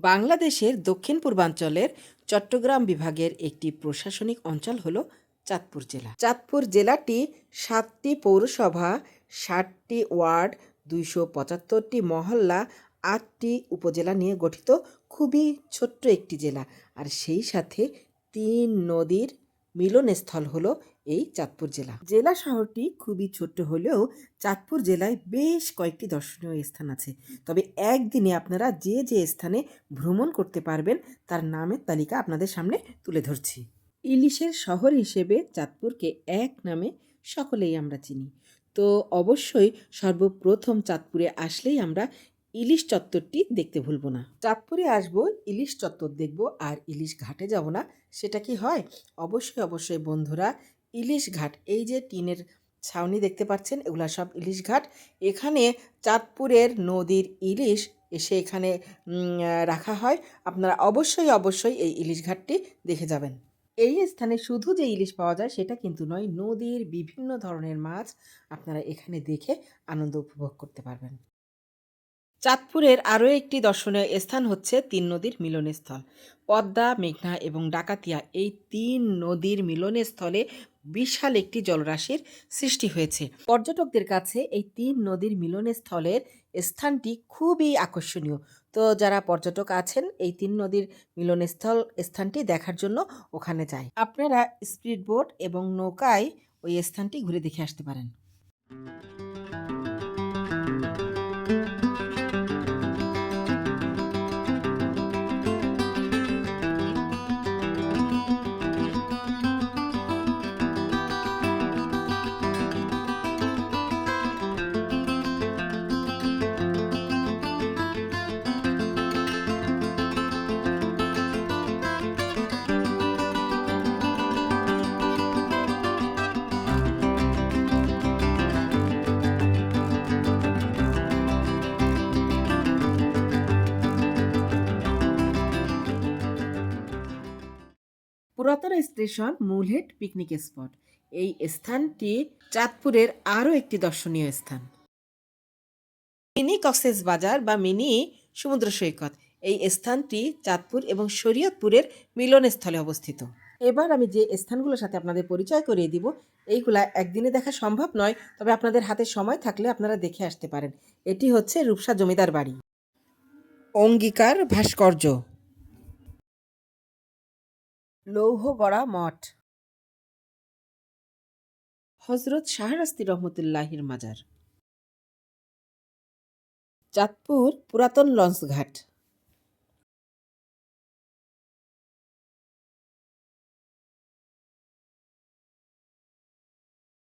বাংলাদেশের দক্ষিণ পূর্বাঞ্চলের চট্টগ্রাম বিভাগের একটি প্রশাসনিক অঞ্চল হল চাঁদপুর জেলা। চাঁদপুর জেলাটি ৭টি পৌরসভা, ৬০টি ওয়ার্ড, ২৭৫টি মহল্লা, ৮টি উপজেলা নিয়ে গঠিত খুবই ছোট্ট একটি জেলা। আর সেই সাথে ৩ নদীর মিলনস্থল হলো এই চাঁদপুর জেলা। জেলা শহরটি খুবই ছোট্ট হলেও চাঁদপুর জেলায় বেশ কয়েকটি দর্শনীয় স্থান আছে। তবে একদিনে আপনারা যে যে স্থানে ভ্রমণ করতে পারবেন তার নামের তালিকা আপনাদের সামনে তুলে ধরছি। ইলিশের শহর হিসেবে চাঁদপুরকে এক নামে সকলেই আমরা চিনি। তো অবশ্যই সর্বপ্রথম চাঁদপুরে আসলেই আমরা ইলিশ চত্বরটি দেখতে ভুলব না। চাঁদপুরে আসব, ইলিশ চত্বর দেখব আর ইলিশ ঘাটে যাব না, সেটা কি হয়? অবশ্যই বন্ধুরা, ইলিশ ঘাট, এই যে টিনের ছাউনি দেখতে পাচ্ছেন, এগুলা সব ইলিশ ঘাট। এখানে চাঁদপুরের নদীর ইলিশ এসে এখানে রাখা হয়। আপনারা অবশ্যই এই ইলিশ ঘাটটি দেখে যাবেন। এই স্থানে শুধু যে ইলিশ পাওয়া যায় সেটা কিন্তু নয়, নদীর বিভিন্ন ধরনের মাছ আপনারা এখানে দেখে আনন্দ উপভোগ করতে পারবেন। চাঁদপুরের আরও একটি দর্শনীয় স্থান হচ্ছে ৩ নদীর মিলনস্থল। পদ্মা, মেঘনা এবং ডাকাতিয়া, এই ৩ নদীর মিলনস্থলে বিশাল একটি জলরাশির সৃষ্টি হয়েছে। পর্যটকদের কাছে এই ৩ নদীর মিলনস্থলের স্থানটি খুবই আকর্ষণীয়। তো যারা পর্যটক আছেন এই ৩ নদীর মিলনস্থল স্থানটি দেখার জন্য ওখানে যায়। আপনারা স্পিড বোট এবং নৌকায় ওই স্থানটি ঘুরে দেখে আসতে পারেন। পুরাতন স্টেশন মূলহেড পিকনিক স্পট, এই স্থানটি চাঁদপুরের আরও একটি দর্শনীয় স্থান। মিনি কক্সবাজার বা মিনি সমুদ্র সৈকত, এই স্থানটি চাঁদপুর এবং শরীয়তপুরের মিলনস্থলে অবস্থিত। এবার আমি যে স্থানগুলোর সাথে আপনাদের পরিচয় করিয়ে দিব, এইগুলা একদিনে দেখা সম্ভব নয়, তবে আপনাদের হাতে সময় থাকলে আপনারা দেখে আসতে পারেন। এটি হচ্ছে রূপসা জমিদার বাড়ি, অঙ্গীকার ভাস্কর্য, লৌহগড়া মঠ, হজরত শাহরাস্তি রহমতুল্লাহির মাজার, চাঁদপুর পুরাতন লঞ্চঘাট,